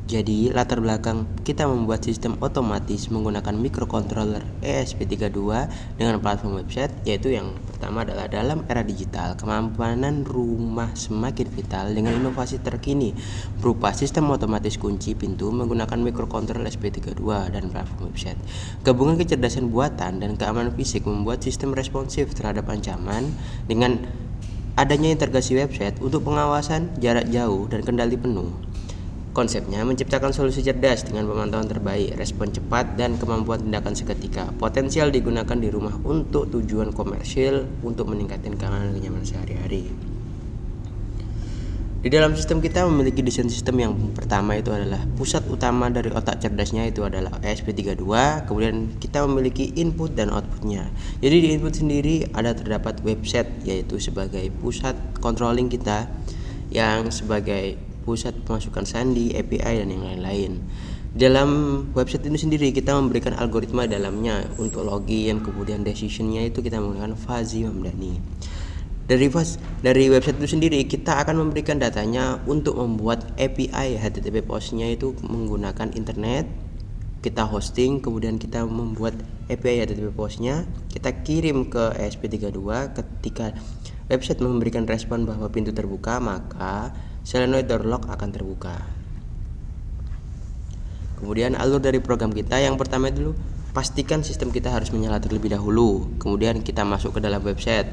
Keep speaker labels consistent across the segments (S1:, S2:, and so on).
S1: Jadi, latar belakang kita membuat sistem otomatis menggunakan microcontroller ESP32 dengan platform website, yaitu yang pertama adalah dalam era digital, kemampanan rumah semakin vital dengan inovasi terkini berupa sistem otomatis kunci pintu menggunakan microcontroller ESP32 dan platform website. Gabungan kecerdasan buatan dan keamanan fisik membuat sistem responsif terhadap ancaman dengan adanya integrasi website untuk pengawasan jarak jauh dan kendali penuh. Konsepnya menciptakan solusi cerdas dengan pemantauan terbaik, respon cepat, dan kemampuan tindakan seketika. Potensial digunakan di rumah untuk tujuan komersil untuk meningkatkan keamanan dan kenyamanan sehari-hari. Di dalam sistem kita memiliki desain sistem yang pertama itu adalah pusat utama dari otak cerdasnya itu adalah ESP32, kemudian kita memiliki input dan outputnya. Jadi di input sendiri terdapat website yaitu sebagai pusat controlling kita, yang sebagai pusat pemasukan sandi, API, dan yang lain-lain. Dalam website itu sendiri kita memberikan algoritma dalamnya untuk login, kemudian decisionnya itu kita menggunakan Fuzzy Mamdani. Dari website itu sendiri kita akan memberikan datanya untuk membuat API HTTP postnya itu menggunakan internet. Kita hosting, kemudian kita membuat API HTTP postnya, kita kirim ke ESP32. Ketika website memberikan respon bahwa pintu terbuka, maka solenoid door lock akan terbuka. Kemudian alur dari program kita yang pertama dulu, pastikan sistem kita harus menyala terlebih dahulu. Kemudian kita masuk ke dalam website.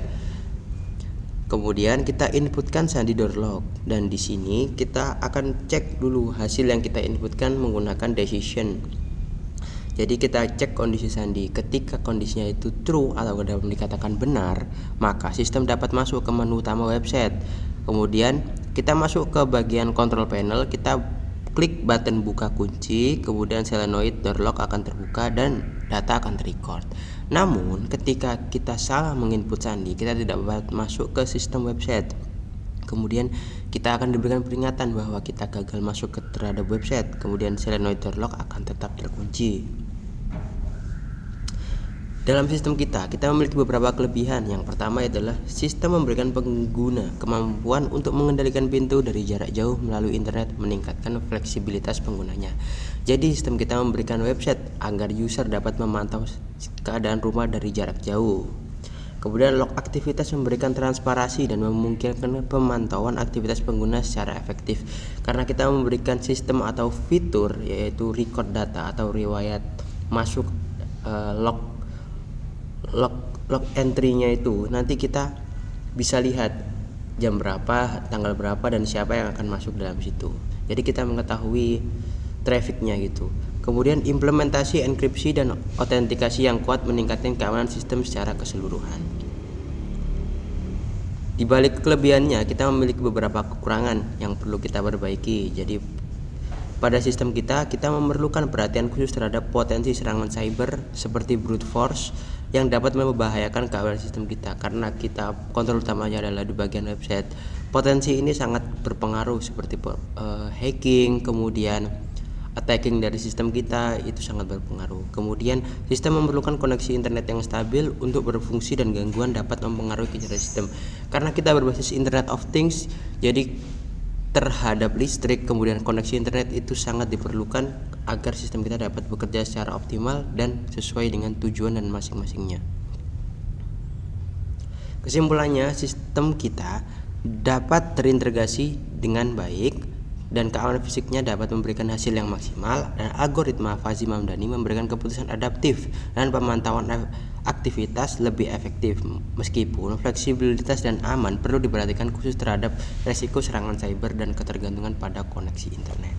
S1: Kemudian kita inputkan sandi door lock, dan di sini kita akan cek dulu hasil yang kita inputkan menggunakan decision. Jadi kita cek kondisi sandi. Ketika kondisinya itu true atau dapat dikatakan benar, maka sistem dapat masuk ke menu utama website. Kemudian kita masuk ke bagian control panel, kita klik button buka kunci, kemudian solenoid door lock akan terbuka dan data akan terrecord. Namun ketika kita salah menginput sandi, kita tidak dapat masuk ke sistem website. Kemudian kita akan diberikan peringatan bahwa kita gagal masuk ke terhadap website. Kemudian solenoid door lock akan tetap terkunci. Dalam sistem kita memiliki beberapa kelebihan. Yang pertama adalah sistem memberikan pengguna kemampuan untuk mengendalikan pintu dari jarak jauh melalui internet, meningkatkan fleksibilitas penggunanya. Jadi sistem kita memberikan website agar user dapat memantau keadaan rumah dari jarak jauh. Kemudian log aktivitas memberikan transparansi dan memungkinkan pemantauan aktivitas pengguna secara efektif. Karena kita memberikan sistem atau fitur yaitu record data atau riwayat masuk log entry-nya itu, nanti kita bisa lihat jam berapa, tanggal berapa, dan siapa yang akan masuk dalam situ. Jadi kita mengetahui trafficnya gitu. Kemudian implementasi enkripsi dan autentikasi yang kuat meningkatkan keamanan sistem secara keseluruhan. Di balik kelebihannya, kita memiliki beberapa kekurangan yang perlu kita perbaiki. Jadi pada sistem kita memerlukan perhatian khusus terhadap potensi serangan cyber seperti brute force yang dapat membahayakan keamanan sistem kita. Karena kita kontrol utamanya adalah di bagian website, potensi ini sangat berpengaruh seperti hacking, kemudian attacking dari sistem kita itu sangat berpengaruh. Kemudian sistem memerlukan koneksi internet yang stabil untuk berfungsi, dan gangguan dapat mempengaruhi kinerja sistem. Karena kita berbasis Internet of Things, jadi terhadap listrik, kemudian koneksi internet itu sangat diperlukan agar sistem kita dapat bekerja secara optimal dan sesuai dengan tujuan dan masing-masingnya. Kesimpulannya, sistem kita dapat terintegrasi dengan baik dan keamanan fisiknya dapat memberikan hasil yang maksimal, dan algoritma Fuzzy Mamdani memberikan keputusan adaptif dan pemantauan aktivitas lebih efektif. Meskipun fleksibilitas dan aman perlu diperhatikan khusus terhadap resiko serangan cyber dan ketergantungan pada koneksi internet.